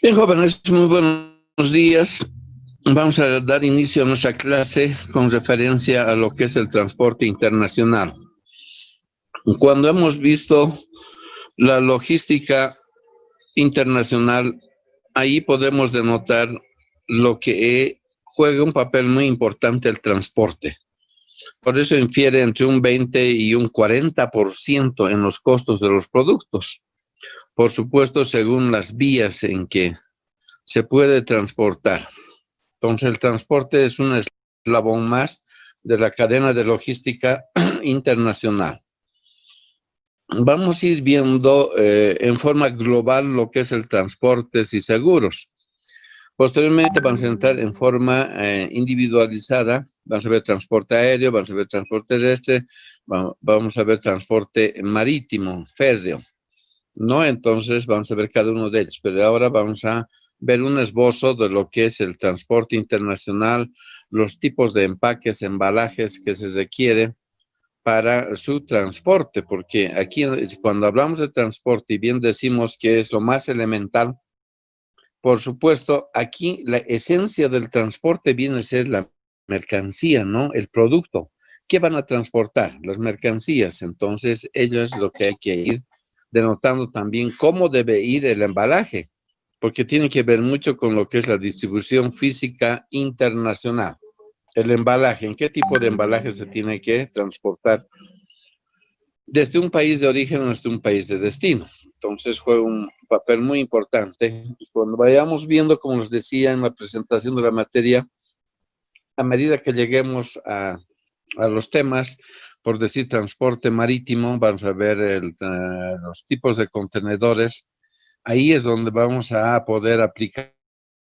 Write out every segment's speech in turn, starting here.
Bien, jóvenes, muy buenos días. Vamos a dar inicio a nuestra clase con referencia a lo que es el transporte internacional. Cuando hemos visto la logística internacional, ahí podemos denotar lo que juega un papel muy importante el transporte. Por eso infiere entre un 20 y un 40% en los costos de los productos. Por supuesto, según las vías en que se puede transportar. Entonces, el transporte es un eslabón más de la cadena de logística internacional. Vamos a ir viendo en forma global lo que es el transporte y seguros. Posteriormente vamos a entrar en forma individualizada. Vamos a ver transporte aéreo, vamos a ver transporte terrestre, vamos a ver transporte marítimo, férreo, ¿no? Entonces vamos a ver cada uno de ellos, pero ahora vamos a ver un esbozo de lo que es el transporte internacional, los tipos de empaques, embalajes que se requiere para su transporte, porque aquí cuando hablamos de transporte y bien decimos que es lo más elemental, por supuesto, aquí la esencia del transporte viene a ser la mercancía, ¿no? El producto. ¿Qué van a transportar? Las mercancías. Entonces, ello es lo que hay que ir denotando también cómo debe ir el embalaje, porque tiene que ver mucho con lo que es la distribución física internacional. El embalaje, ¿en qué tipo de embalaje se tiene que transportar desde un país de origen hasta un país de destino? Entonces juega un papel muy importante. Cuando vayamos viendo, como les decía en la presentación de la materia, a medida que lleguemos a los temas, por decir transporte marítimo, vamos a ver los tipos de contenedores. Ahí es donde vamos a poder aplicar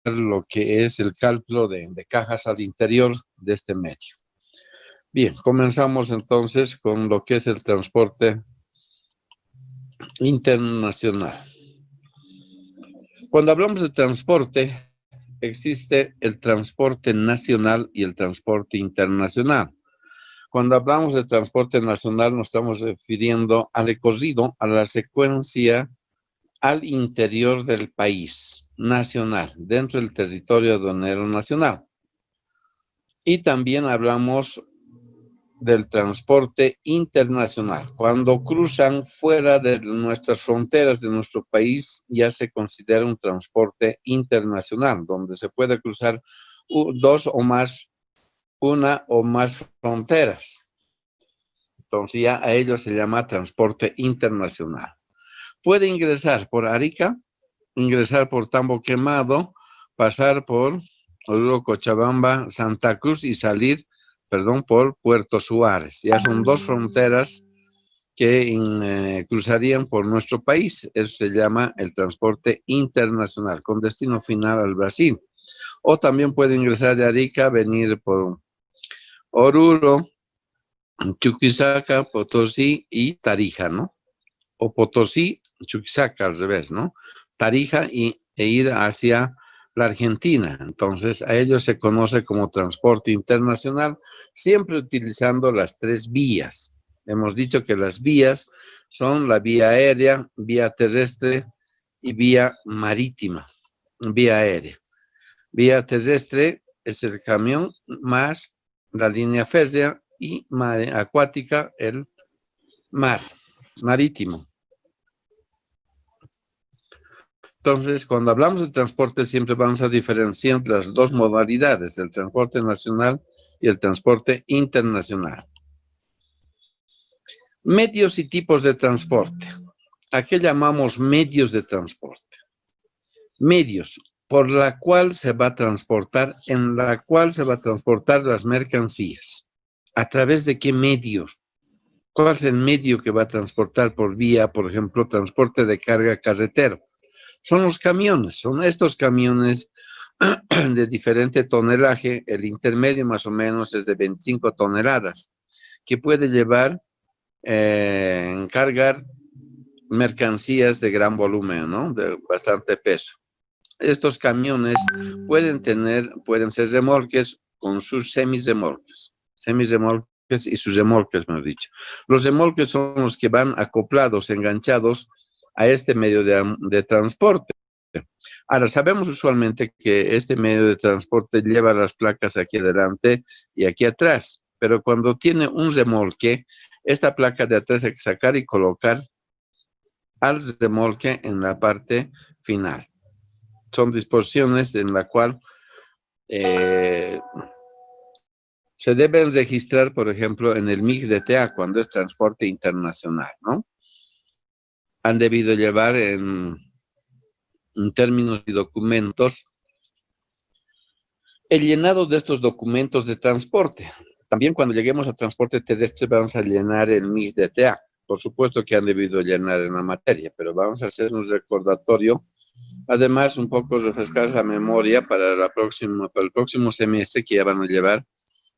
lo que es el cálculo de cajas al interior de este medio. Bien, comenzamos entonces con lo que es el transporte internacional. Cuando hablamos de transporte, existe el transporte nacional y el transporte internacional. Cuando hablamos de transporte nacional, nos estamos refiriendo al recorrido, a la secuencia al interior del país nacional, dentro del territorio aduanero nacional. Y también hablamos del transporte internacional. Cuando cruzan fuera de nuestras fronteras de nuestro país, ya se considera un transporte internacional, donde se puede cruzar dos o más, una o más fronteras. Entonces ya a ello se llama transporte internacional. Puede ingresar por Arica, ingresar por Tambo Quemado, pasar por Oruro, Cochabamba, Santa Cruz y salir, por Puerto Suárez. Ya son dos fronteras que cruzarían por nuestro país. Eso se llama el transporte internacional, con destino final al Brasil. O también puede ingresar de Arica, venir por Oruro, Chuquisaca, Potosí y Tarija, ¿no? O Potosí, Chuquisaca al revés, ¿no? Tarija e ir hacia la Argentina. Entonces, a ello se conoce como transporte internacional, siempre utilizando las tres vías. Hemos dicho que las vías son la vía aérea, vía terrestre y vía marítima, vía aérea. Vía terrestre es el camión más la línea férrea y acuática el mar, marítimo. Entonces, cuando hablamos de transporte, siempre vamos a diferenciar las dos modalidades, el transporte nacional y el transporte internacional. Medios y tipos de transporte. ¿A qué llamamos medios de transporte? Medios por la cual se va a transportar, en la cual se va a transportar las mercancías. ¿A través de qué medios? ¿Cuál es el medio que va a transportar por vía, por ejemplo, transporte de carga carretero? Son los camiones, son estos camiones de diferente tonelaje, el intermedio más o menos es de 25 toneladas, que puede llevar, cargar mercancías de gran volumen, ¿no? De bastante peso. Estos camiones pueden ser remolques con sus semirremolques y sus remolques, mejor dicho. Los remolques son los que van acoplados, enganchados a este medio de transporte. Ahora, sabemos usualmente que este medio de transporte lleva las placas aquí adelante y aquí atrás, pero cuando tiene un remolque, esta placa de atrás hay que sacar y colocar al remolque en la parte final. Son disposiciones en la cual se deben registrar, por ejemplo, en el MIG-DTA cuando es transporte internacional, ¿no? Han debido llevar en términos y documentos el llenado de estos documentos de transporte. También cuando lleguemos a transporte terrestre vamos a llenar el MIG-DTA. Por supuesto que han debido llenar en la materia, pero vamos a hacer un recordatorio. Además, un poco refrescar la memoria para el próximo semestre que ya van a llevar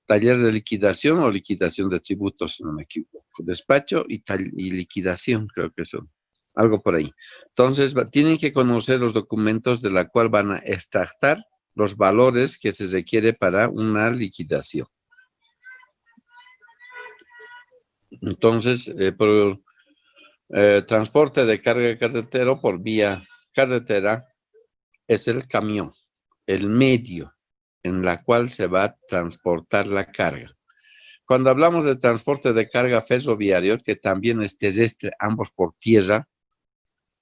taller de liquidación o liquidación de tributos, si no me equivoco. Despacho y liquidación, creo que son. Algo por ahí. Entonces, tienen que conocer los documentos de la cual van a extractar los valores que se requiere para una liquidación. Entonces, por transporte de carga carretero por vía carretera es el camión, el medio en la cual se va a transportar la carga. Cuando hablamos de transporte de carga ferroviario, que también es terrestre, ambos por tierra,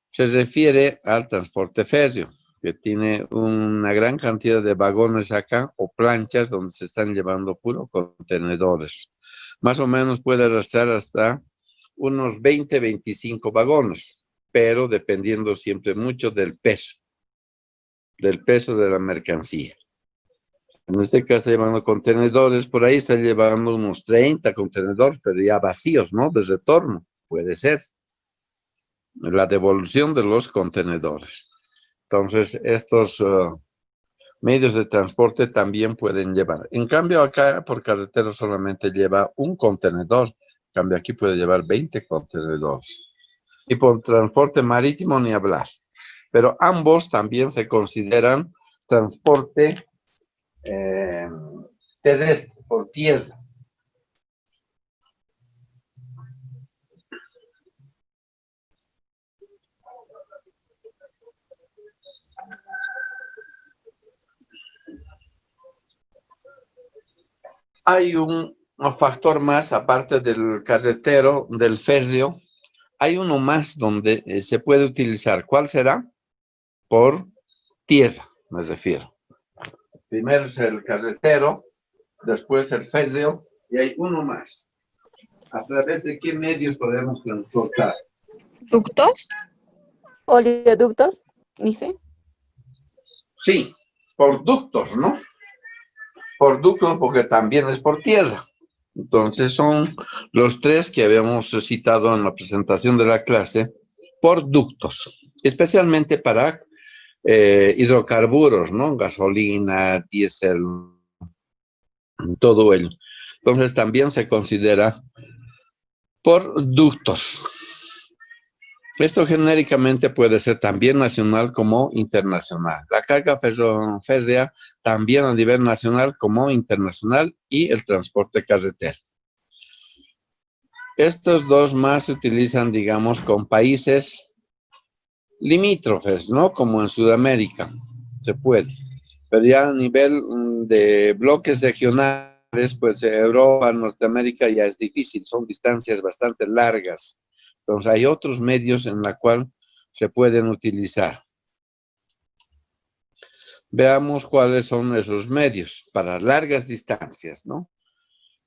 se refiere al transporte férreo, que tiene una gran cantidad de vagones acá o planchas donde se están llevando puro contenedores. Más o menos puede arrastrar hasta unos 20, 25 vagones, pero dependiendo siempre mucho del peso de la mercancía. En este caso está llevando contenedores, por ahí está llevando unos 30 contenedores, pero ya vacíos, ¿no? De retorno, puede ser. La devolución de los contenedores. Entonces, estos medios de transporte también pueden llevar. En cambio, acá por carretera solamente lleva un contenedor. En cambio, aquí puede llevar 20 contenedores. Y por transporte marítimo ni hablar. Pero ambos también se consideran transporte terrestre, por tierra. Hay un factor más, aparte del carretero, del férreo, hay uno más donde se puede utilizar. ¿Cuál será? Por tierra, me refiero. Primero es el carretero, después el férreo, y hay uno más. ¿A través de qué medios podemos transportar? ¿Ductos? ¿Oleoductos? Dice. Sí, por ductos, ¿no? Por ductos porque también es por tierra. Entonces son los tres que habíamos citado en la presentación de la clase, por ductos, especialmente para hidrocarburos, ¿no? Gasolina, diésel, todo ello. Entonces también se considera por ductos. Esto genéricamente puede ser también nacional como internacional. La carga férrea también a nivel nacional como internacional y el transporte carretero. Estos dos más se utilizan, digamos, con países limítrofes, ¿no? Como en Sudamérica, se puede. Pero ya a nivel de bloques regionales, pues Europa, Norteamérica ya es difícil, son distancias bastante largas. Entonces hay otros medios en la cual se pueden utilizar. Veamos cuáles son esos medios para largas distancias, ¿no?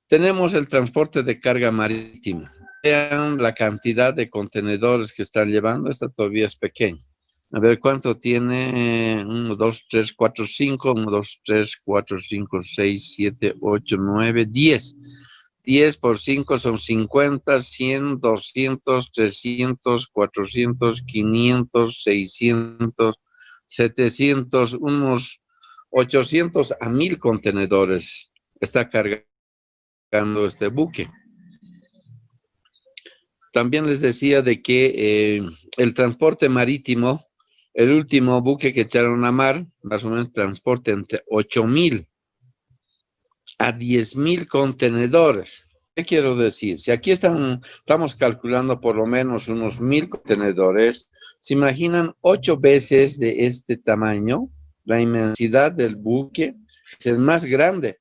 Tenemos el transporte de carga marítima. Vean la cantidad de contenedores que están llevando, esta todavía es pequeña. A ver cuánto tiene, 1, 2, 3, 4, 5, 1, 2, 3, 4, 5, 6, 7, 8, 9, 10. 10 por 5 son 50, 100, 200, 300, 400, 500, 600, 700, unos 800 a 1000 contenedores está cargando este buque. También les decía de que el transporte marítimo, el último buque que echaron a mar, más o menos transporte entre 8,000 a 10,000 contenedores. ¿Qué quiero decir? Si aquí estamos calculando por lo menos unos 1000 contenedores, se imaginan 8 veces de este tamaño, la inmensidad del buque es el más grande.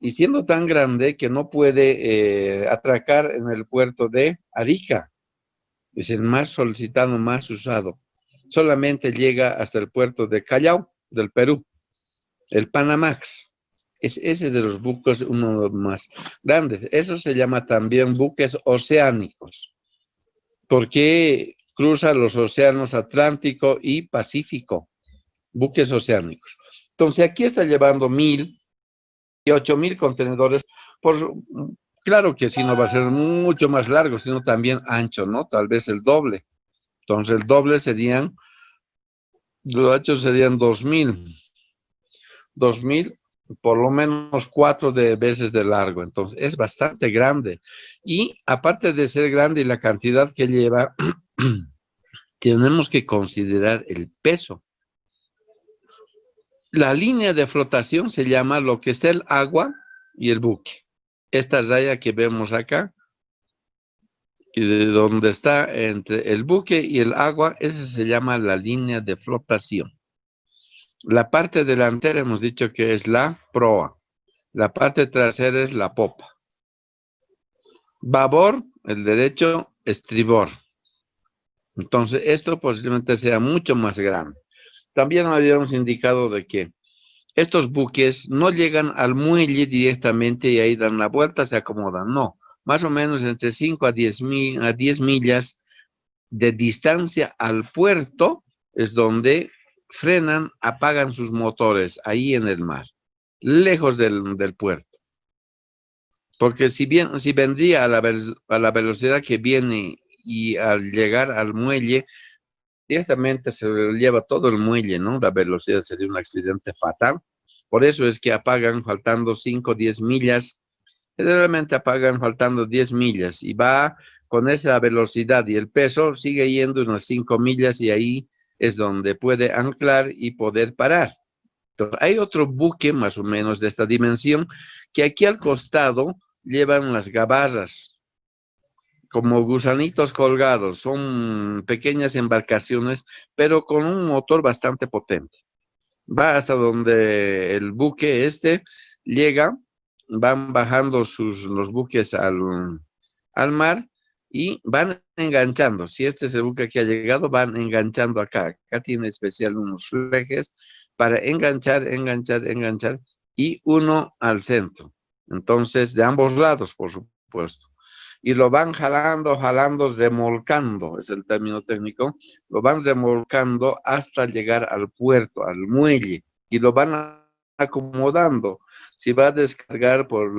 Y siendo tan grande que no puede atracar en el puerto de Arica, es el más solicitado, más usado. Solamente llega hasta el puerto de Callao, del Perú, el Panamax. Es ese de los buques uno de los más grandes. Eso se llama también buques oceánicos, porque cruza los océanos Atlántico y Pacífico, buques oceánicos. Entonces aquí está llevando 1000 y 8000 contenedores. Por, claro que sí, no va a ser mucho más largo, sino también ancho, ¿no? Tal vez el doble. Entonces el doble serían, los hechos serían 2000. 2000, por lo menos 4 veces de largo, entonces es bastante grande. Y aparte de ser grande y la cantidad que lleva, tenemos que considerar el peso. La línea de flotación se llama lo que es el agua y el buque. Esta raya que vemos acá, y de donde está entre el buque y el agua, esa se llama la línea de flotación. La parte delantera hemos dicho que es la proa. La parte trasera es la popa. Babor, el derecho, estribor. Entonces, esto posiblemente sea mucho más grande. También habíamos indicado de que estos buques no llegan al muelle directamente y ahí dan la vuelta, se acomodan. No, más o menos entre 5 a 10 millas de distancia al puerto es donde frenan, apagan sus motores ahí en el mar, lejos del puerto. Porque si vendría a la velocidad que viene y al llegar al muelle, directamente se lo lleva todo el muelle, ¿no? La velocidad sería un accidente fatal. Por eso es que apagan faltando 5 o 10 millas. Generalmente apagan faltando 10 millas y va con esa velocidad y el peso sigue yendo unas 5 millas y ahí es donde puede anclar y poder parar. Entonces, hay otro buque más o menos de esta dimensión que aquí al costado llevan las gabarras como gusanitos colgados. Son pequeñas embarcaciones, pero con un motor bastante potente. Va hasta donde el buque llega, van bajando los buques al mar y van enganchando. Si este es el buque que ha llegado, van enganchando acá. Acá tiene especial unos ejes para enganchar y uno al centro. Entonces, de ambos lados, por supuesto. Y lo van jalando, remolcando, es el término técnico, lo van remolcando hasta llegar al puerto, al muelle, y lo van acomodando. Si va a descargar por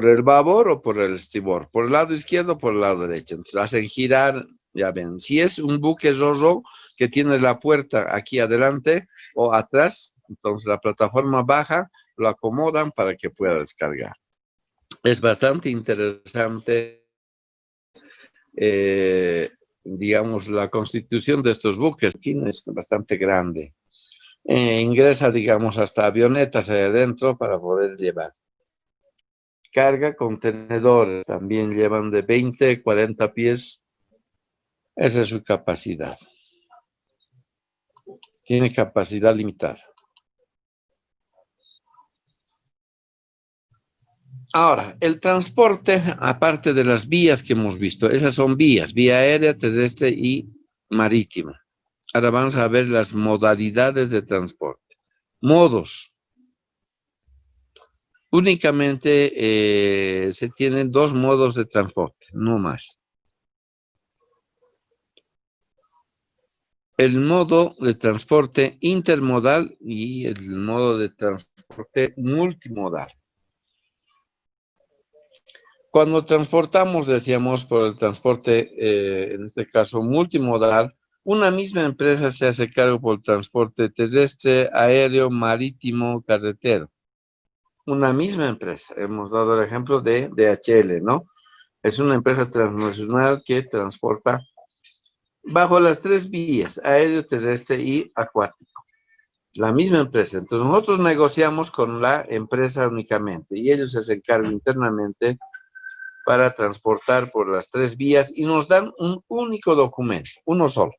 el babor o por el estribor, por el lado izquierdo o por el lado derecho. Entonces hacen girar, ya ven. Si es un buque Roro que tiene la puerta aquí adelante o atrás, entonces la plataforma baja, lo acomodan para que pueda descargar. Es bastante interesante, digamos, la constitución de estos buques. Aquí es bastante grande. Ingresa, digamos, hasta avionetas ahí adentro para poder llevar. Carga contenedores, también llevan de 20, 40 pies. Esa es su capacidad. Tiene capacidad limitada. Ahora, el transporte, aparte de las vías que hemos visto, esas son vías, vía aérea, terrestre y marítima. Ahora vamos a ver las modalidades de transporte. Modos. Únicamente se tienen 2 modos de transporte, no más. El modo de transporte intermodal y el modo de transporte multimodal. Cuando transportamos, decíamos, por el transporte, en este caso multimodal, una misma empresa se hace cargo por el transporte terrestre, aéreo, marítimo, carretero. Una misma empresa. Hemos dado el ejemplo de DHL, ¿no? Es una empresa transnacional que transporta bajo las 3 vías, aéreo, terrestre y acuático. la misma empresa. Entonces nosotros negociamos con la empresa únicamente y ellos se encargan internamente para transportar por las 3 vías y nos dan un único documento, uno solo.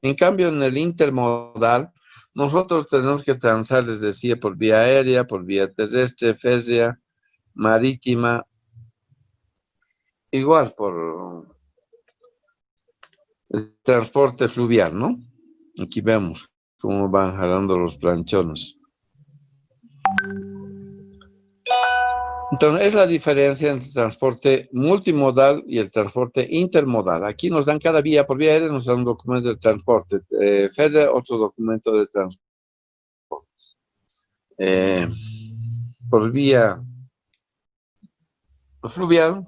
En cambio, en el intermodal, nosotros tenemos que transar, les decía, por vía aérea, por vía terrestre, férrea, marítima, igual por el transporte fluvial, ¿no? Aquí vemos cómo van jalando los planchones. Entonces, es la diferencia entre el transporte multimodal y el transporte intermodal. Aquí nos dan cada vía, por vía aérea nos dan un documento de transporte, férrea otro documento de transporte. Por vía fluvial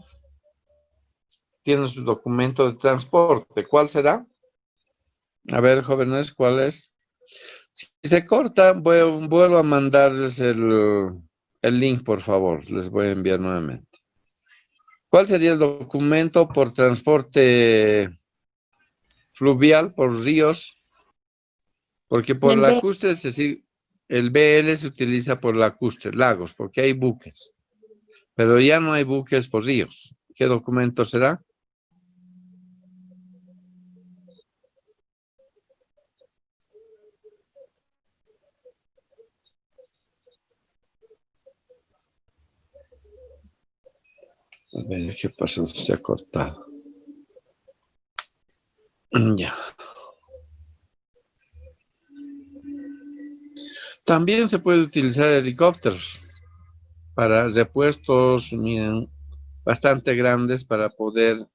tiene su documento de transporte. ¿Cuál será? A ver, jóvenes, ¿cuál es? Si se corta, vuelvo a mandarles el link, por favor. Les voy a enviar nuevamente. ¿Cuál sería el documento por transporte fluvial, por ríos? Porque por El B. lacustre, es decir, el BL se utiliza por lacustre, lagos, porque hay buques. Pero ya no hay buques por ríos. ¿Qué documento será? A ver, ¿qué pasó? Se ha cortado. Ya. También se puede utilizar helicópteros para repuestos, miren, bastante grandes para poder.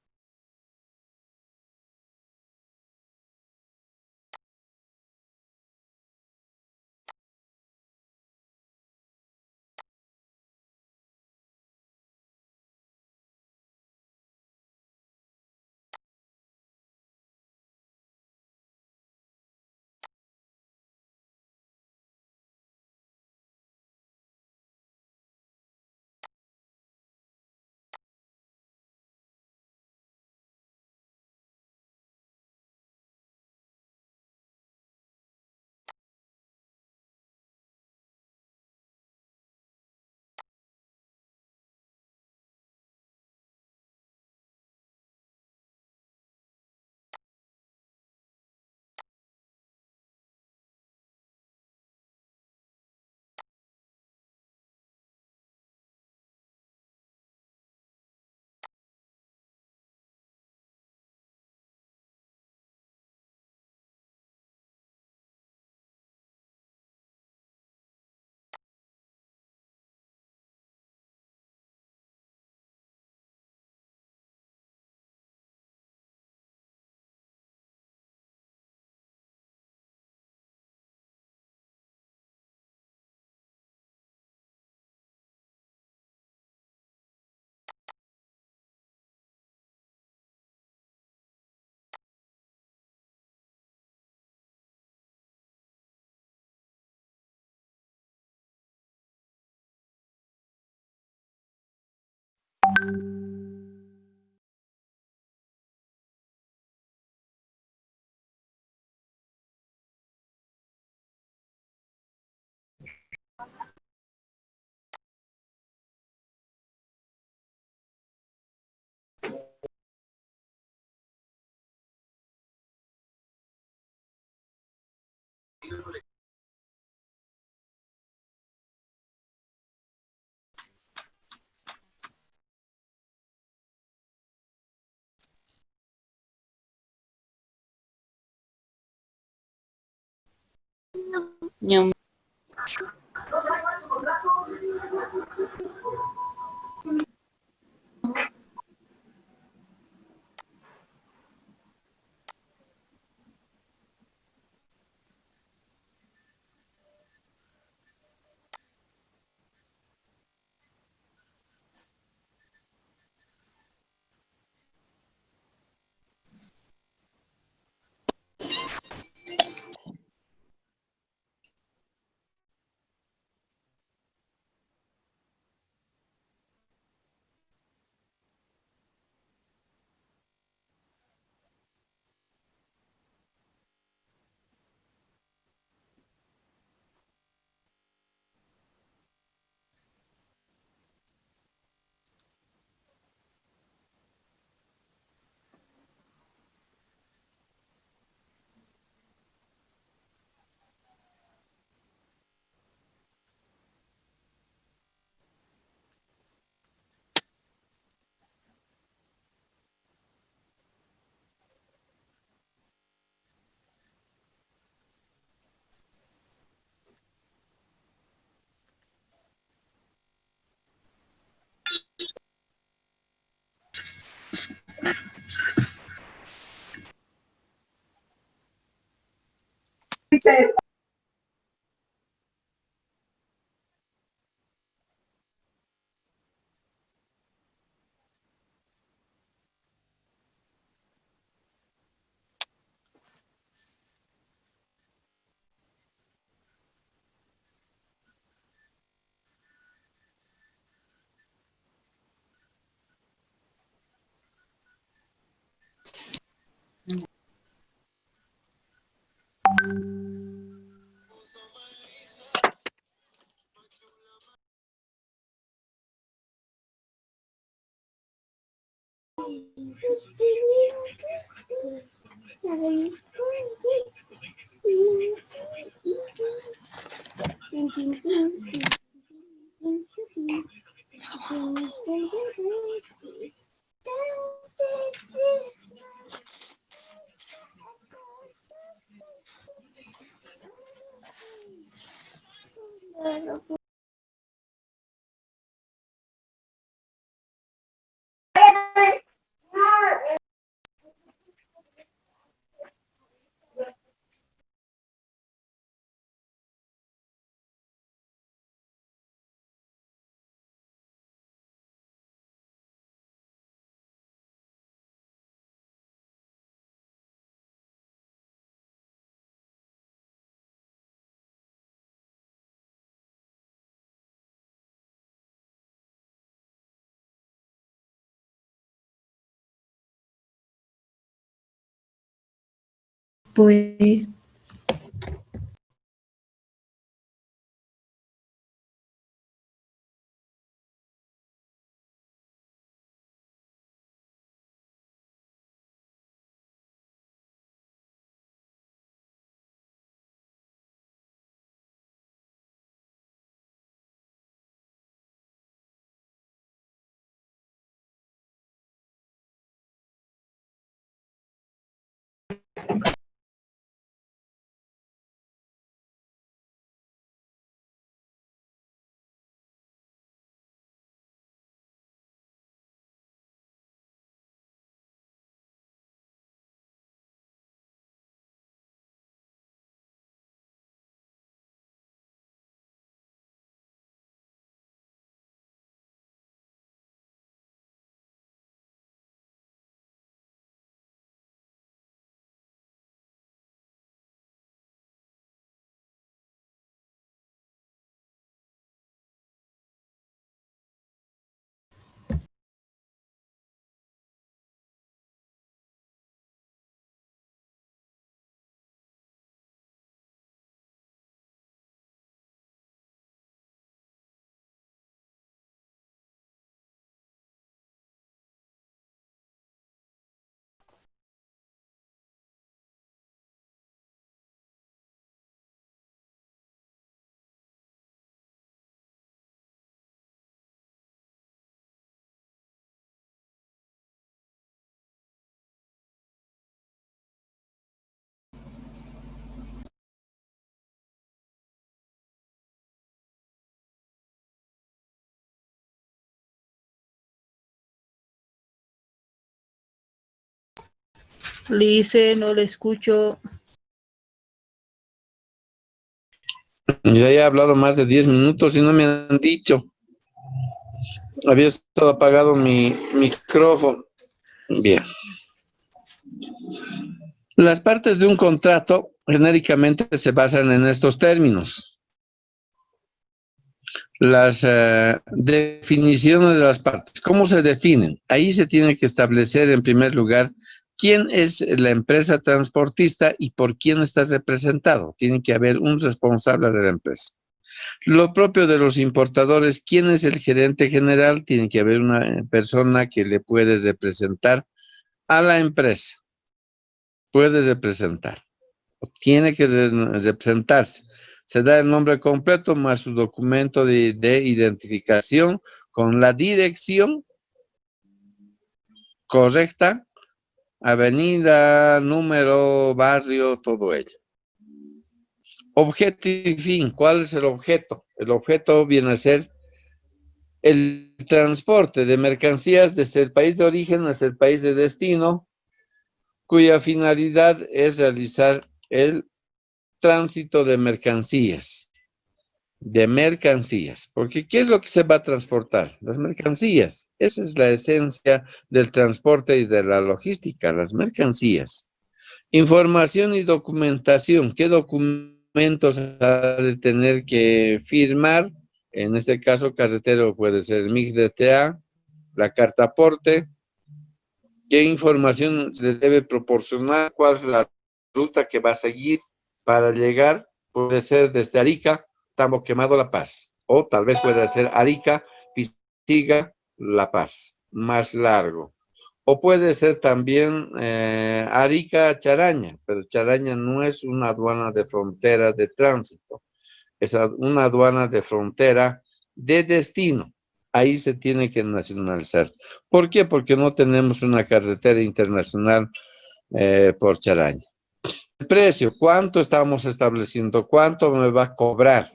Ñam. Pues Lice, no le escucho. Ya he hablado más de 10 minutos y no me han dicho. Había estado apagado mi micrófono. Bien. Las partes de un contrato genéricamente se basan en estos términos. Las definiciones de las partes. ¿Cómo se definen? Ahí se tiene que establecer en primer lugar quién es la empresa transportista y por quién está representado. Tiene que haber un responsable de la empresa. Lo propio de los importadores, ¿quién es el gerente general? Tiene que haber una persona que le puede representar a la empresa. Puede representar. Tiene que representarse. Se da el nombre completo más su documento de identificación con la dirección correcta, avenida, número, barrio, todo ello. Objeto y fin. ¿Cuál es el objeto? El objeto viene a ser el transporte de mercancías desde el país de origen hasta el país de destino, cuya finalidad es realizar el tránsito de mercancías. Porque ¿qué es lo que se va a transportar? Las mercancías. Esa es la esencia del transporte y de la logística, las mercancías. Información y documentación. ¿Qué documentos ha de tener que firmar? En este caso, carretero puede ser el MIG-DTA, la carta aporte. ¿Qué información se le debe proporcionar? ¿Cuál es la ruta que va a seguir para llegar? Puede ser desde Arica, Tambo Quemado, La Paz. O tal vez puede ser Arica, Pistiga, La Paz. Más largo. O puede ser también Arica, Charaña, pero Charaña no es una aduana de frontera de tránsito, es una aduana de frontera de destino. Ahí se tiene que nacionalizar. ¿Por qué? Porque no tenemos una carretera internacional por Charaña. El precio, ¿cuánto estamos estableciendo? ¿Cuánto me va a cobrar?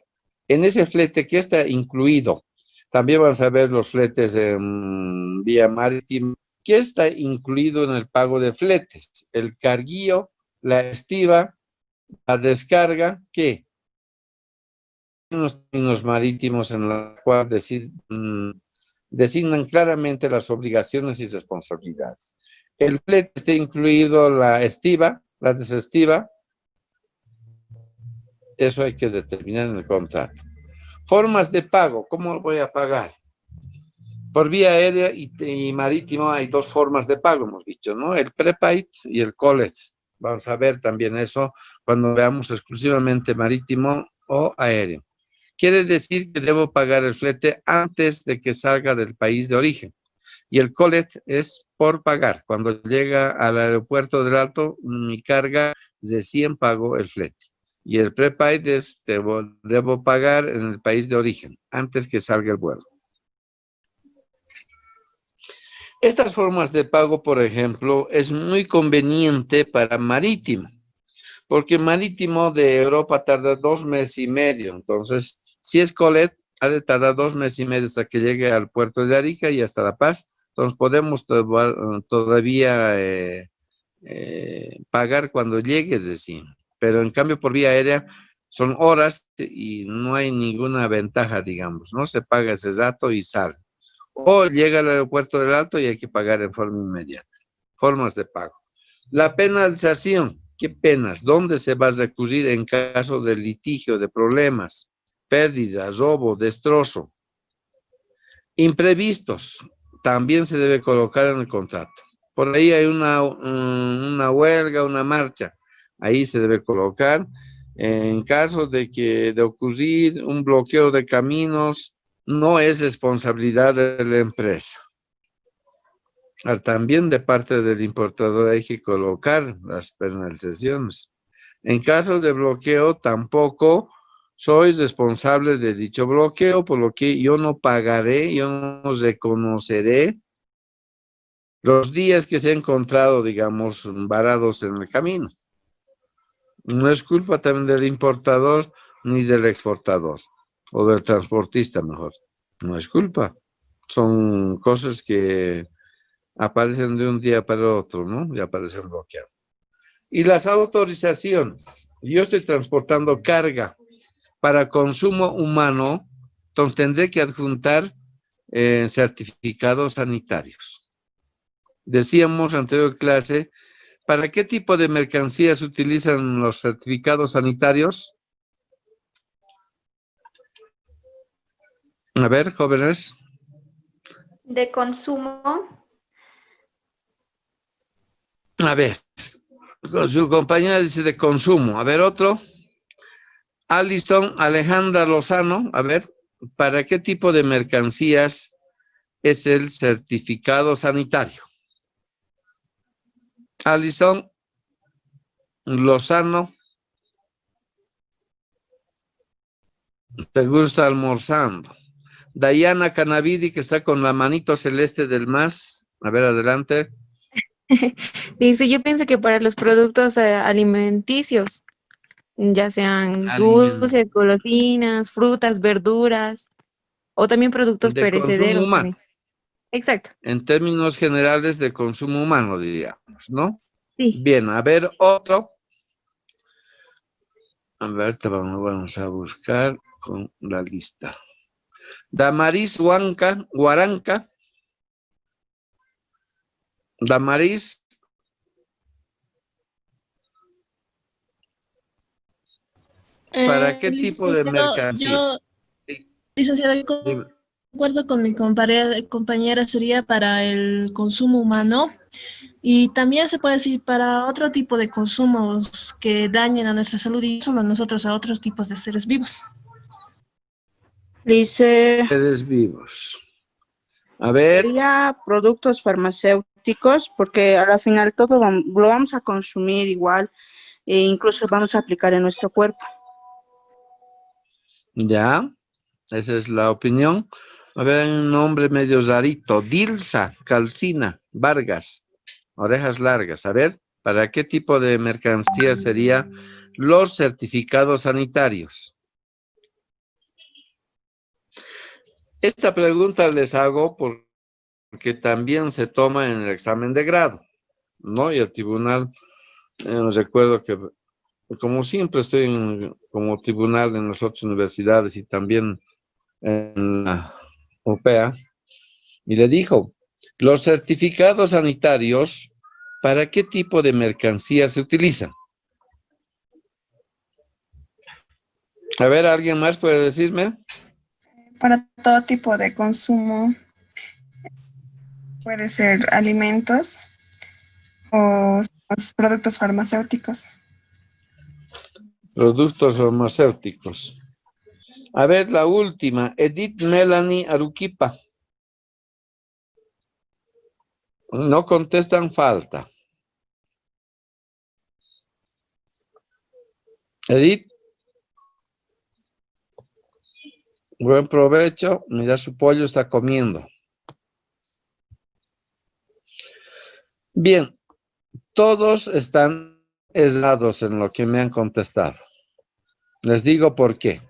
En ese flete, ¿qué está incluido? También vamos a ver los fletes en vía marítima. ¿Qué está incluido en el pago de fletes? El carguillo, la estiva, la descarga, ¿qué? Unos términos marítimos en la cual designan claramente las obligaciones y responsabilidades. El flete está incluido la estiva, la desestiva, eso hay que determinar en el contrato. Formas de pago, ¿cómo voy a pagar? Por vía aérea y marítimo hay dos formas de pago, hemos dicho, ¿no? El prepaid y el collet. Vamos a ver también eso cuando veamos exclusivamente marítimo o aéreo. Quiere decir que debo pagar el flete antes de que salga del país de origen. Y el collet es por pagar. Cuando llega al aeropuerto del Alto, mi carga recién pago el flete. Y el prepaid es debo pagar en el país de origen, antes que salga el vuelo. Estas formas de pago, por ejemplo, es muy conveniente para marítimo, porque marítimo de Europa tarda 2 meses y medio. Entonces, si es collet, ha de tardar 2 meses y medio hasta que llegue al puerto de Arica y hasta La Paz. Entonces, podemos todavía pagar cuando llegue, es decir. Pero en cambio, por vía aérea, son horas y no hay ninguna ventaja, digamos, ¿no? Se paga ese rato y sale. O llega al aeropuerto del Alto y hay que pagar en forma inmediata. Formas de pago. La penalización. ¿Qué penas? ¿Dónde se va a recurrir en caso de litigio, de problemas, pérdida, robo, destrozo? Imprevistos. También se debe colocar en el contrato. Por ahí hay una huelga, una marcha. Ahí se debe colocar. En caso de ocurrir un bloqueo de caminos, no es responsabilidad de la empresa. También de parte del importador hay que colocar las penalizaciones. En caso de bloqueo, tampoco soy responsable de dicho bloqueo, por lo que yo no pagaré, yo no reconoceré los días que se han encontrado, digamos, varados en el camino. No es culpa también del importador ni del exportador, o del transportista mejor. No es culpa. Son cosas que aparecen de un día para otro, ¿no? Y aparecen bloqueados. Y las autorizaciones. Yo estoy transportando carga para consumo humano, entonces tendré que adjuntar certificados sanitarios. Decíamos en anterior clase, ¿para qué tipo de mercancías se utilizan los certificados sanitarios? A ver, jóvenes. De consumo. A ver, su compañera dice de consumo. A ver, otro. Alison Alejandra Lozano, a ver, ¿para qué tipo de mercancías es el certificado sanitario? Alison Lozano, ¿te gusta almorzando? Dayana Canavidi, que está con la manito celeste del MAS. A ver, adelante. Dice, yo pienso que para los productos alimenticios, ya sean dulces, golosinas, frutas, verduras. O también productos De consumo perecederos humano. también. Exacto. En términos generales de consumo humano, diríamos, ¿no? Sí. Bien, a ver, otro. A ver, vamos a buscar con la lista. Damaris Guaranca. Damaris. ¿Para qué tipo de Licenciado, mercancía? yo, Sí, licenciado, yo dime. concuerdo con mi compañera, sería para el consumo humano y también se puede decir para otro tipo de consumos que dañen a nuestra salud y no solo a nosotros, a otros tipos de seres vivos. Dice, Seres vivos. A ver, sería productos farmacéuticos, porque a la final todo lo vamos a consumir igual e incluso vamos a aplicar en nuestro cuerpo. ya, esa es la opinión. A ver, hay un nombre medio rarito. Dilsa, Calcina, Vargas, orejas largas. A ver, ¿para qué tipo de mercancía sería los certificados sanitarios? Esta pregunta les hago porque también se toma en el examen de grado, ¿no? Y el tribunal, recuerdo que, como siempre estoy como tribunal en las otras universidades y también en la europea, y le dijo, los certificados sanitarios, ¿para qué tipo de mercancía se utilizan? A ver, ¿alguien más puede decirme? Para todo tipo de consumo, puede ser alimentos o los productos farmacéuticos. Productos farmacéuticos. A ver, la última, Edith Melanie Aruquipa. No contestan, falta. Edith, buen provecho. Mira, su pollo está comiendo. Bien, todos están errados en lo que me han contestado. Les digo por qué.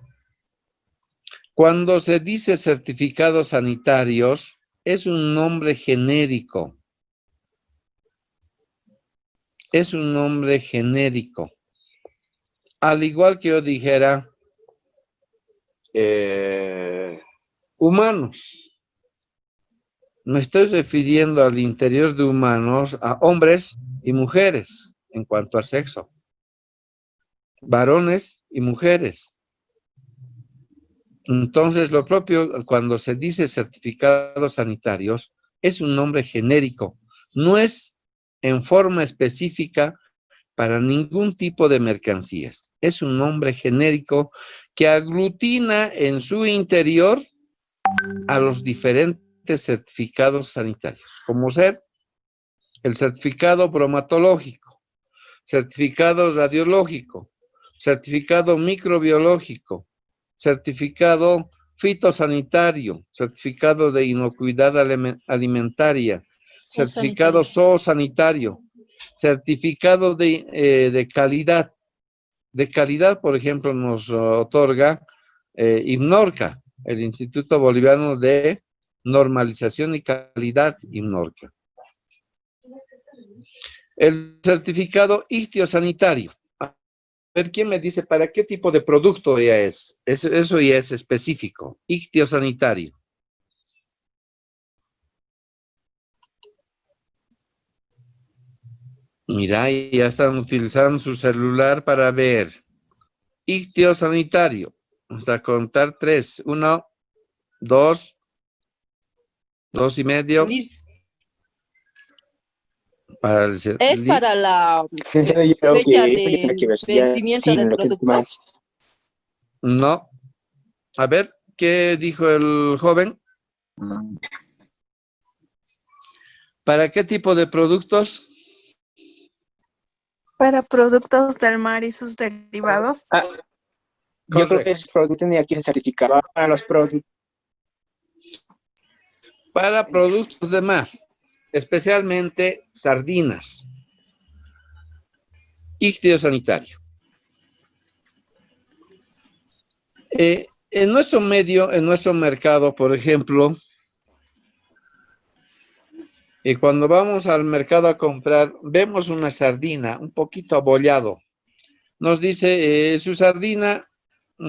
Cuando se dice certificados sanitarios, es un nombre genérico. Es un nombre genérico. Al igual que yo dijera, humanos. Me estoy refiriendo al interior de humanos a hombres y mujeres en cuanto a sexo. Varones y mujeres. Entonces, lo propio, cuando se dice certificados sanitarios, es un nombre genérico. No es en forma específica para ningún tipo de mercancías. Es un nombre genérico que aglutina en su interior a los diferentes certificados sanitarios, como ser el certificado bromatológico, certificado radiológico, certificado microbiológico, certificado fitosanitario, certificado de inocuidad alimentaria, certificado zoosanitario, certificado de calidad. De calidad, por ejemplo, nos otorga INNORCA, el Instituto Boliviano de Normalización y Calidad, INNORCA. El certificado ictiosanitario. A ver, ¿quién me dice para qué tipo de producto ya es? Eso ya es específico. Ictiosanitario. Mira, ya están utilizando su celular para ver. Ictiosanitario. Hasta contar 3. 1, 2, 2 y medio. Para el Es para la Licenciado, yo creo fecha que eso ya tiene que del ver ya vencimiento sí del en lo que es producto. más. No. A ver, ¿qué dijo el joven? ¿Para qué tipo de productos? Para productos del mar y sus derivados. Yo creo que ese producto tendría que ser certificado para los productos. Para productos de mar, especialmente sardinas. Ictiosanitario. En nuestro medio, en nuestro mercado, por ejemplo, y cuando vamos al mercado a comprar, vemos una sardina un poquito abollado. Nos dice su sardina,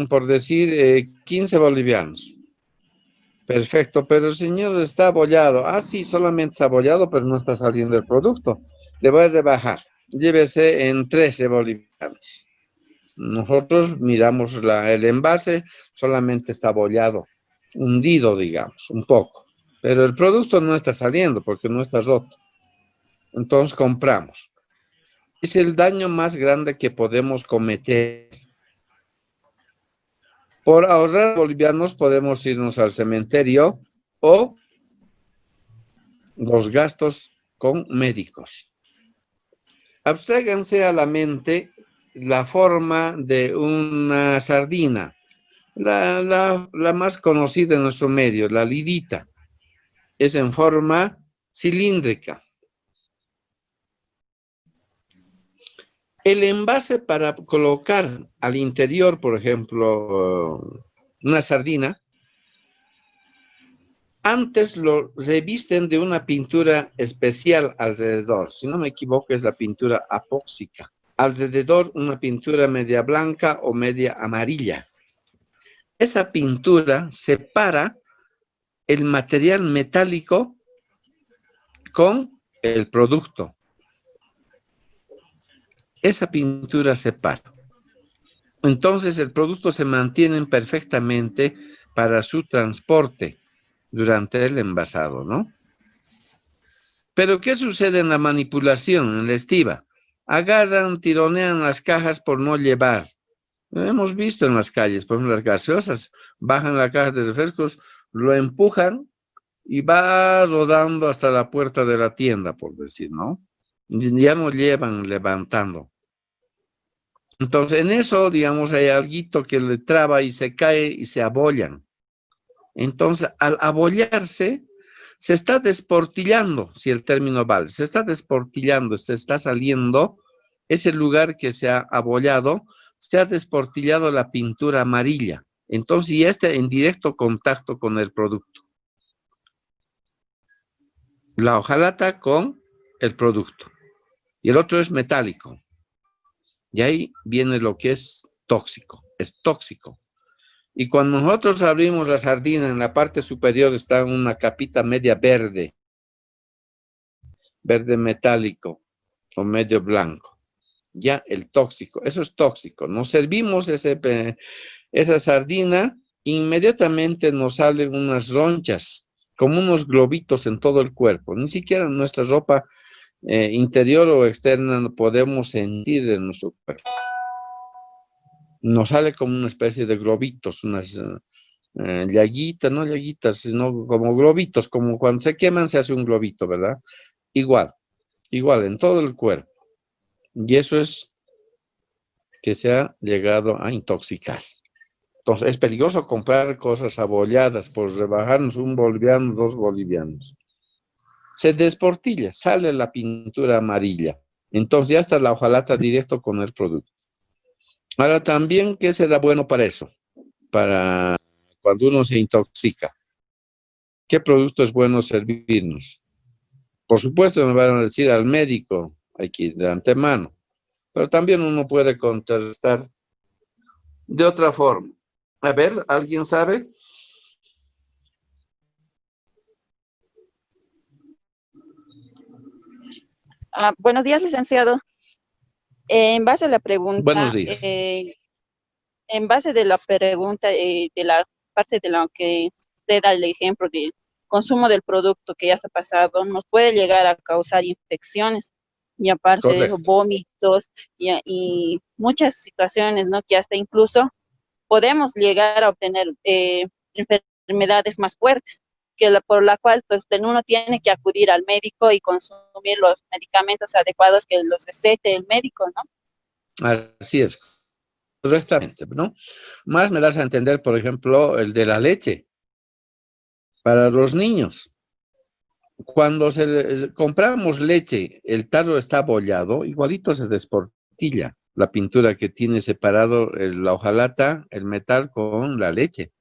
por decir, 15 bolivianos. Perfecto, pero el señor está abollado. Ah, sí, solamente está abollado, pero no está saliendo el producto. Le voy a rebajar. Llévese en 13 bolivianos. Nosotros miramos el envase, solamente está abollado, hundido, digamos, un poco. Pero el producto no está saliendo porque no está roto. Entonces compramos. Es el daño más grande que podemos cometer. Por ahorrar bolivianos podemos irnos al cementerio o los gastos con médicos. Abstráiganse a la mente la forma de una sardina, la más conocida en nuestro medio, la lidita. Es en forma cilíndrica. El envase para colocar al interior, por ejemplo, una sardina, antes lo revisten de una pintura especial alrededor. Si no me equivoco, es la pintura apóxica. Alrededor una pintura media blanca o media amarilla. Esa pintura separa el material metálico con el producto. Esa pintura separa. Entonces el producto se mantiene perfectamente para su transporte durante el envasado, ¿no? Pero ¿qué sucede en la manipulación, en la estiva? Agarran, tironean las cajas por no llevar. Lo hemos visto en las calles, por ejemplo, las gaseosas, bajan la caja de refrescos, lo empujan y va rodando hasta la puerta de la tienda, por decir, ¿no? Ya no llevan levantando. Entonces, en eso, digamos, hay alguito que le traba y se cae y se abollan. Entonces, al abollarse, se está desportillando, si el término vale, se está desportillando, se está saliendo ese lugar que se ha abollado, se ha desportillado la pintura amarilla. Entonces, ya está en directo contacto con el producto. La hojalata con el producto. Y el otro es metálico. Y ahí viene lo que es tóxico. Es tóxico. Y cuando nosotros abrimos la sardina, en la parte superior está una capita media verde. Verde metálico o medio blanco. Ya el tóxico. Eso es tóxico. Nos servimos esa sardina, inmediatamente nos salen unas ronchas, como unos globitos en todo el cuerpo. Ni siquiera en nuestra ropa interior o externa podemos sentir en nuestro cuerpo. Nos sale como una especie de globitos, unas llaguitas, no llaguitas, sino como globitos, como cuando se queman se hace un globito, ¿verdad? Igual en todo el cuerpo. Y eso es que se ha llegado a intoxicar. Entonces, es peligroso comprar cosas abolladas por rebajarnos 1 boliviano, 2 bolivianos. Se desportilla, sale la pintura amarilla. Entonces, ya está la hojalata directo con el producto. Ahora, también, ¿qué será bueno para eso? Para cuando uno se intoxica. ¿Qué producto es bueno servirnos? Por supuesto, me van a decir al médico, aquí de antemano. Pero también uno puede contrastar de otra forma. A ver, ¿alguien sabe? Buenos días, licenciado. En base a la pregunta, Buenos días. en base de la pregunta, de la parte de lo que usted da el ejemplo del consumo del producto que ya se ha pasado, nos puede llegar a causar infecciones y aparte de eso, Correcto. vómitos y muchas situaciones, ¿no? Que hasta incluso podemos llegar a obtener enfermedades más fuertes, por la cual pues uno tiene que acudir al médico y consumir los medicamentos adecuados que los recete el médico, ¿no? Así es, correctamente, ¿no? Más me das a entender, por ejemplo, el de la leche para los niños. Cuando compramos leche, el tarro está abollado, igualito se desportilla la pintura que tiene separado la hojalata, el metal con la leche.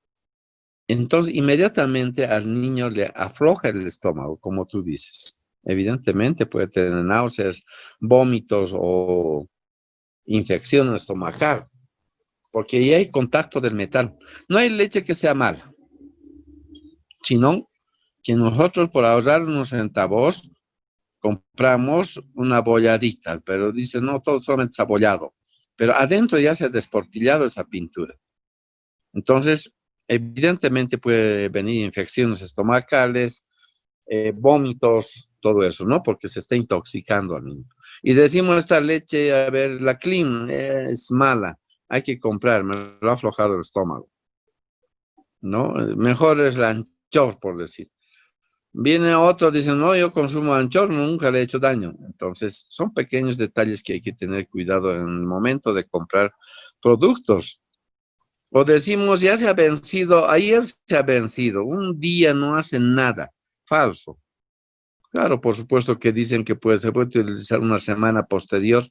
Entonces, inmediatamente al niño le afloja el estómago, como tú dices. Evidentemente puede tener náuseas, vómitos o infección estomacal, porque ahí hay contacto del metal. No hay leche que sea mala, sino que nosotros por ahorrar unos centavos compramos una bolladita, pero dice, no, todo solamente está bollado. Pero adentro ya se ha desportillado esa pintura. Entonces, evidentemente puede venir infecciones estomacales, vómitos, todo eso, ¿no? Porque se está intoxicando al niño. Y decimos, esta leche, a ver, la Clean es mala, hay que comprar, me lo ha aflojado el estómago, ¿no? Mejor es la Anchor, por decir. Viene otro, dice, no, yo consumo Anchor, nunca le he hecho daño. Entonces, son pequeños detalles que hay que tener cuidado en el momento de comprar productos. O decimos, ya se ha vencido, ayer se ha vencido, un día no hace nada. Falso. Claro, por supuesto que dicen que se puede utilizar una semana posterior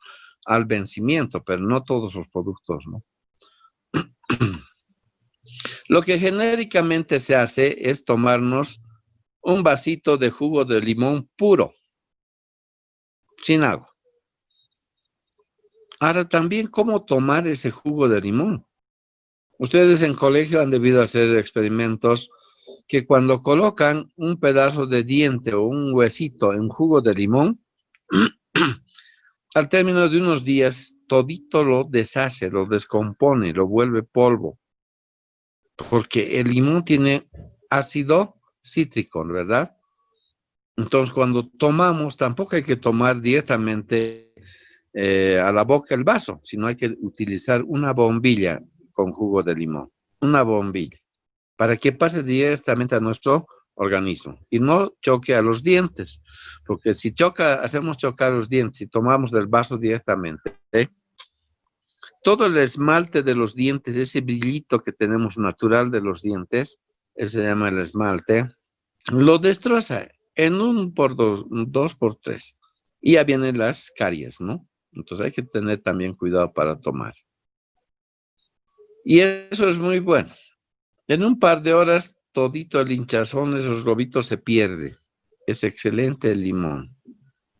al vencimiento, pero no todos los productos, ¿no? Lo que genéricamente se hace es tomarnos un vasito de jugo de limón puro, sin agua. Ahora también, ¿cómo tomar ese jugo de limón? Ustedes en colegio han debido hacer experimentos que cuando colocan un pedazo de diente o un huesito en jugo de limón, al término de unos días, todito lo deshace, lo descompone, lo vuelve polvo. Porque el limón tiene ácido cítrico, ¿verdad? Entonces, cuando tomamos, tampoco hay que tomar directamente a la boca el vaso, sino hay que utilizar una bombilla con jugo de limón. Una bombilla. Para que pase directamente a nuestro organismo y no choque a los dientes, porque si hacemos chocar los dientes y tomamos del vaso directamente, todo el esmalte de los dientes, ese brillito que tenemos natural de los dientes, ese se llama el esmalte, lo destroza en 1 por 2, 2 por 3. Y ya vienen las caries, ¿no? Entonces hay que tener también cuidado para tomar. Y eso es muy bueno. En un par de horas, todito el hinchazón, esos globitos se pierde. Es excelente el limón.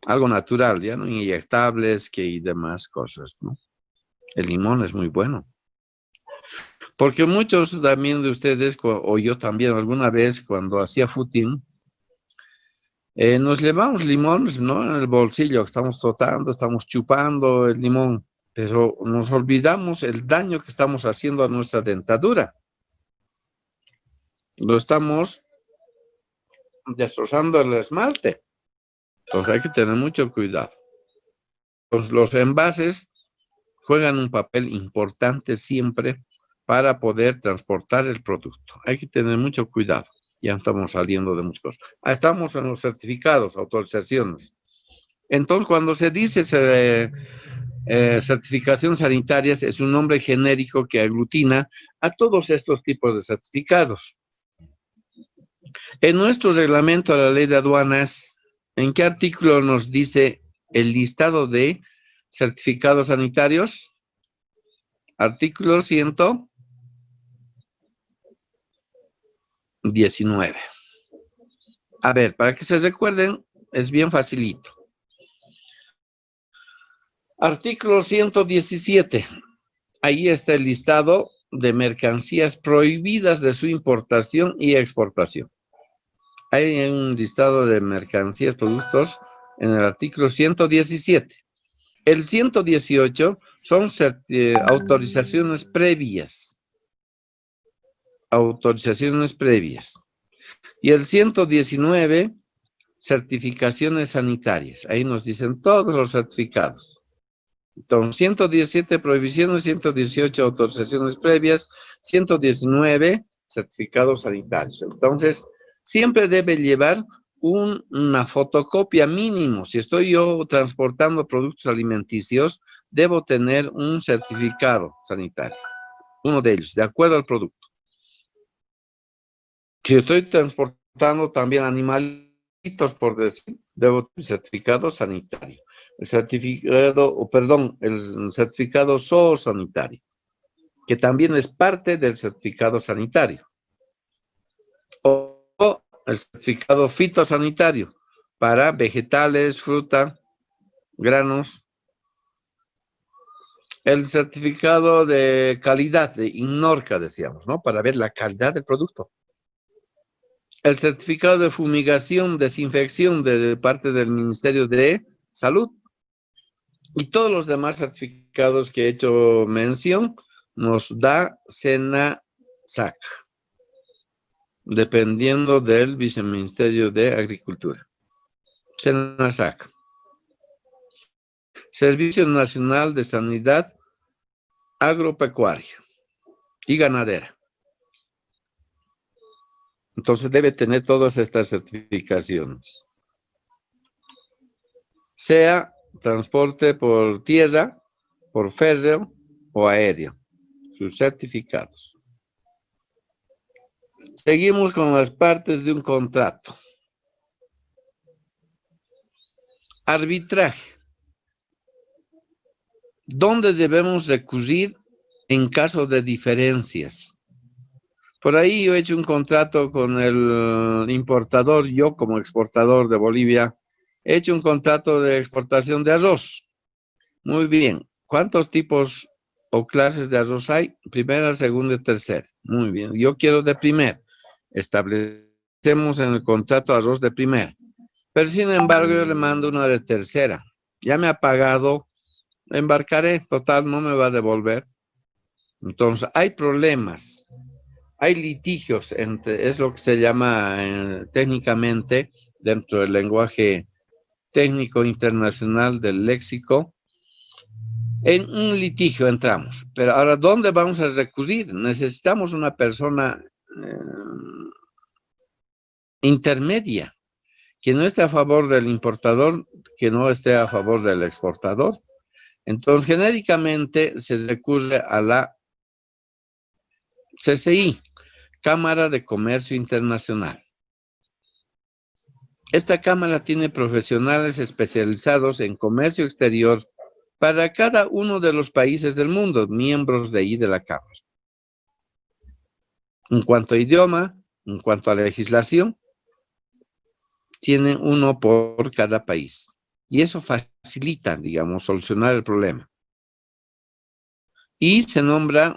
Algo natural, ya no inyectables y demás cosas, ¿no? El limón es muy bueno. Porque muchos también de ustedes, o yo también alguna vez cuando hacía footing, nos llevamos limones, ¿no? En el bolsillo, estamos trotando, estamos chupando el limón, pero nos olvidamos el daño que estamos haciendo a nuestra dentadura. Lo estamos destrozando el esmalte. Entonces hay que tener mucho cuidado. Pues los envases juegan un papel importante siempre para poder transportar el producto. Hay que tener mucho cuidado. Ya estamos saliendo de muchas cosas. Estamos en los certificados, autorizaciones. Entonces, cuando se dice certificación sanitarias, es un nombre genérico que aglutina a todos estos tipos de certificados. En nuestro reglamento de la ley de aduanas, ¿en qué artículo nos dice el listado de certificados sanitarios? Artículo 119. A ver, para que se recuerden, es bien facilito. Artículo 117. Ahí está el listado de mercancías prohibidas de su importación y exportación. Hay un listado de mercancías, productos en el artículo 117. El 118 son autorizaciones previas. Autorizaciones previas. Y el 119, certificaciones sanitarias. Ahí nos dicen todos los certificados. Entonces, 117 prohibiciones, 118 autorizaciones previas, 119 certificados sanitarios. Entonces, siempre debe llevar una fotocopia mínimo. Si estoy yo transportando productos alimenticios, debo tener un certificado sanitario. Uno de ellos, de acuerdo al producto. Si estoy transportando también animalitos, por decir, debo tener certificado sanitario. El certificado zoosanitario, que también es parte del certificado sanitario. o el certificado fitosanitario para vegetales, fruta, granos. El certificado de calidad de INNORCA, decíamos, ¿no? Para ver la calidad del producto. El certificado de fumigación, desinfección de parte del Ministerio de Salud. Y todos los demás certificados que he hecho mención nos da SENASAC, dependiendo del Viceministerio de Agricultura. SENASAC. Servicio Nacional de Sanidad Agropecuaria y Ganadera. Entonces debe tener todas estas certificaciones. Sea transporte por tierra, por férreo o aéreo. Sus certificados. Seguimos con las partes de un contrato. Arbitraje. ¿Dónde debemos recurrir en caso de diferencias? Por ahí yo he hecho un contrato con el importador, yo como exportador de Bolivia, he hecho un contrato de exportación de arroz. Muy bien. ¿Cuántos tipos o clases de arroz hay? Primera, segunda y tercera. Muy bien. Yo quiero de primera. Establecemos en el contrato arroz de primera. Pero sin embargo yo le mando una de tercera. Ya me ha pagado, embarcaré, total, no me va a devolver. Entonces, hay problemas. Hay litigios, es lo que se llama técnicamente, dentro del lenguaje técnico internacional del léxico, en un litigio entramos. Pero ahora, ¿dónde vamos a recurrir? Necesitamos una persona intermedia, que no esté a favor del importador, que no esté a favor del exportador. Entonces, genéricamente se recurre a la CCI, Cámara de Comercio Internacional. Esta cámara tiene profesionales especializados en comercio exterior para cada uno de los países del mundo, miembros de ahí de la cámara. En cuanto a idioma, en cuanto a legislación, tienen uno por cada país. Y eso facilita, digamos, solucionar el problema. Y se nombra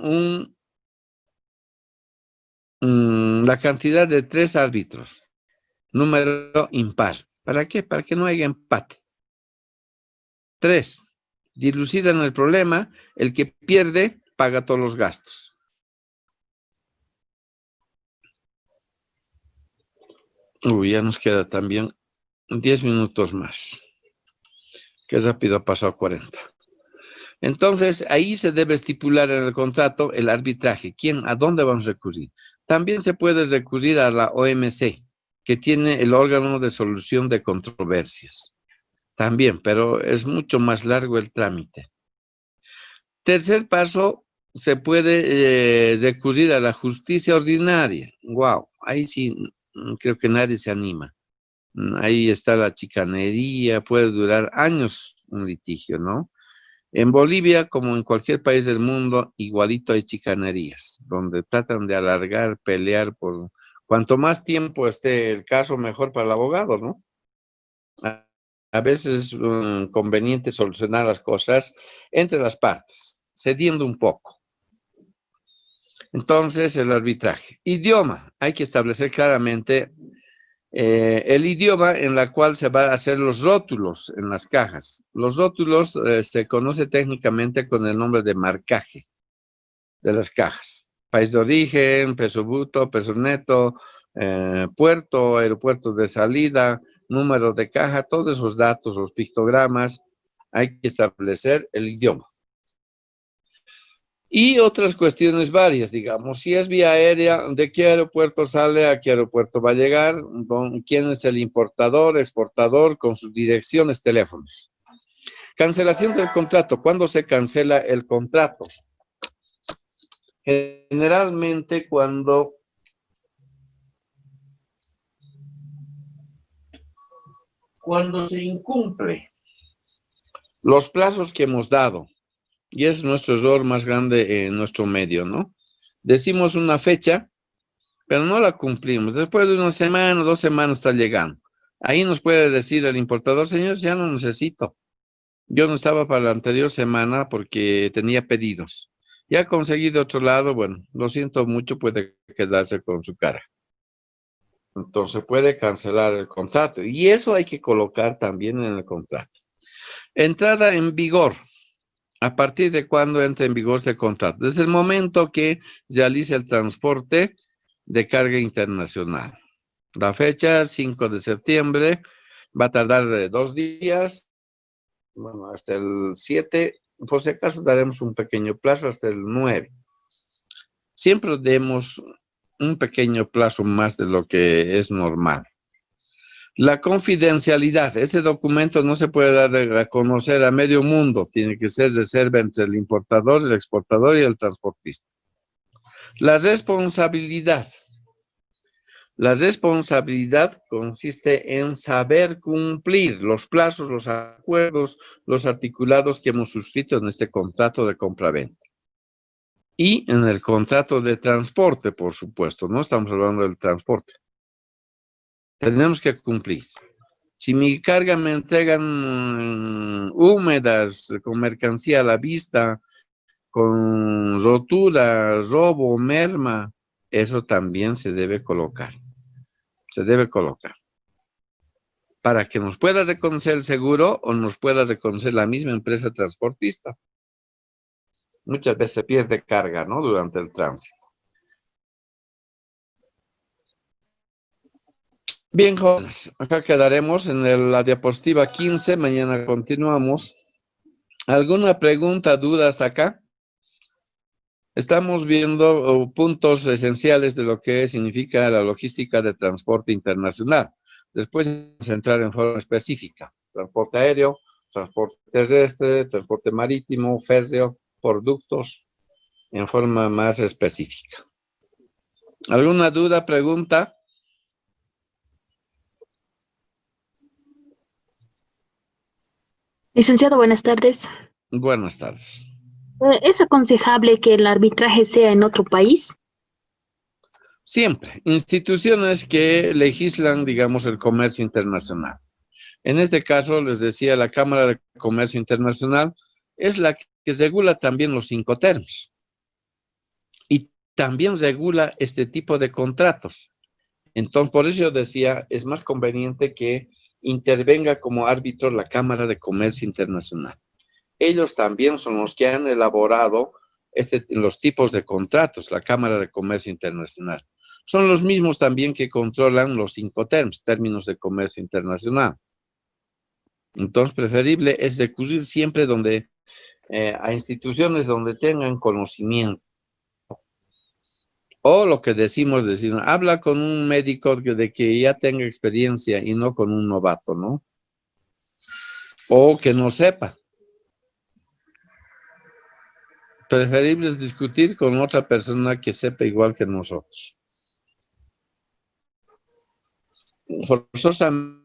la cantidad de 3 árbitros. Número impar. ¿Para qué? Para que no haya empate. 3. Dilucidan el problema. El que pierde paga todos los gastos. Ya nos queda también 10 minutos más. Qué rápido ha pasado 40. Entonces, ahí se debe estipular en el contrato el arbitraje. ¿Quién? ¿A dónde vamos a recurrir? También se puede recurrir a la OMC, que tiene el órgano de solución de controversias. También, pero es mucho más largo el trámite. Tercer paso, se puede recurrir a la justicia ordinaria. Wow, ahí sí creo que nadie se anima. Ahí está la chicanería, puede durar años un litigio, ¿no? En Bolivia, como en cualquier país del mundo, igualito hay chicanerías, donde tratan de alargar, pelear por... Cuanto más tiempo esté el caso, mejor para el abogado, ¿no? A veces es conveniente solucionar las cosas entre las partes, cediendo un poco. Entonces, el arbitraje. Idioma. Hay que establecer claramente el idioma en la cual se van a hacer los rótulos en las cajas. Los rótulos se conoce técnicamente con el nombre de marcaje de las cajas. País de origen, peso bruto, peso neto, puerto, aeropuerto de salida, número de caja, todos esos datos, los pictogramas, hay que establecer el idioma. Y otras cuestiones varias, digamos, si es vía aérea, ¿de qué aeropuerto sale? ¿A qué aeropuerto va a llegar? ¿Quién es el importador, exportador, con sus direcciones, teléfonos? Cancelación del contrato. ¿Cuándo se cancela el contrato? Generalmente cuando se incumple los plazos que hemos dado. Y es nuestro error más grande en nuestro medio, ¿no? Decimos una fecha pero no la cumplimos. Después de una semana, 2 semanas está llegando. Ahí nos puede decir el importador, señor, ya no necesito. Yo no estaba para la anterior semana porque tenía pedidos. Ya conseguí de otro lado, bueno, lo siento mucho, puede quedarse con su cara. Entonces puede cancelar el contrato. Y eso hay que colocar también en el contrato. Entrada en vigor. ¿A partir de cuándo entra en vigor este contrato? Desde el momento que realice el transporte de carga internacional. La fecha, 5 de septiembre, va a tardar 2 días, bueno, hasta el 7, por si acaso daremos un pequeño plazo hasta el 9. Siempre demos un pequeño plazo más de lo que es normal. La confidencialidad. Este documento no se puede dar a conocer a medio mundo. Tiene que ser reserva entre el importador, el exportador y el transportista. La responsabilidad. La responsabilidad consiste en saber cumplir los plazos, los acuerdos, los articulados que hemos suscrito en este contrato de compraventa. Y en el contrato de transporte, por supuesto. No estamos hablando del transporte. Tenemos que cumplir. Si mi carga me entregan húmedas, con mercancía a la vista, con rotura, robo, merma, eso también se debe colocar. Se debe colocar. Para que nos pueda reconocer el seguro o nos pueda reconocer la misma empresa transportista. Muchas veces se pierde carga, ¿no? Durante el tránsito. Bien, jóvenes, acá quedaremos en la diapositiva 15, mañana continuamos. ¿Alguna pregunta, duda hasta acá? Estamos viendo puntos esenciales de lo que significa la logística de transporte internacional. Después vamos a entrar en forma específica. Transporte aéreo, transporte terrestre, transporte marítimo, férreo, productos, en forma más específica. ¿Alguna duda, pregunta? Licenciado, buenas tardes. Buenas tardes. ¿Es aconsejable que el arbitraje sea en otro país? Siempre. Instituciones que legislan, digamos, el comercio internacional. En este caso, les decía, la Cámara de Comercio Internacional es la que regula también los Incoterms. Y también regula este tipo de contratos. Entonces, por eso yo decía, es más conveniente que intervenga como árbitro la Cámara de Comercio Internacional. Ellos también son los que han elaborado los tipos de contratos, la Cámara de Comercio Internacional. Son los mismos también que controlan los Incoterms, términos de comercio internacional. Entonces, preferible es recurrir siempre a instituciones donde tengan conocimiento. O lo que decimos, habla con un médico de que ya tenga experiencia y no con un novato, ¿no? O que no sepa. Preferible es discutir con otra persona que sepa igual que nosotros. Forzosamente.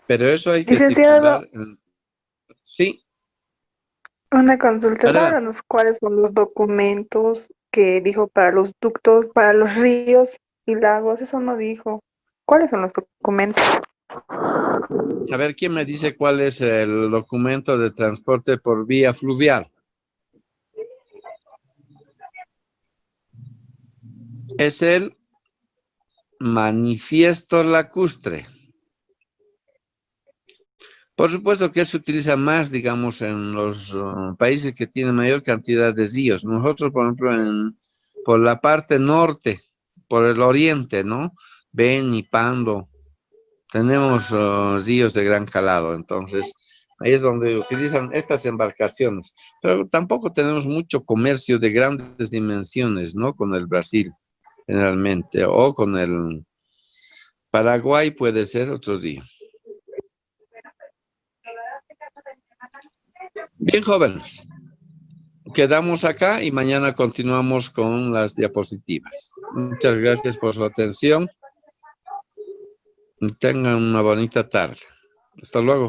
Pero eso hay que Licenciado, estipular. Sí, una consulta. adelante. ¿Sábanos cuáles son los documentos que dijo para los ductos, para los ríos y lagos? Eso no dijo. ¿Cuáles son los documentos? A ver, ¿quién me dice cuál es el documento de transporte por vía fluvial? Es el manifiesto lacustre. Por supuesto que se utiliza más, digamos, en los países que tienen mayor cantidad de ríos. Nosotros, por ejemplo, por la parte norte, por el oriente, ¿no? Beni, Pando, tenemos ríos de gran calado. Entonces, ahí es donde utilizan estas embarcaciones. Pero tampoco tenemos mucho comercio de grandes dimensiones, ¿no? Con el Brasil, generalmente, o con el Paraguay puede ser otro día. Bien, jóvenes, quedamos acá y mañana continuamos con las diapositivas. Muchas gracias por su atención. Tengan una bonita tarde. Hasta luego.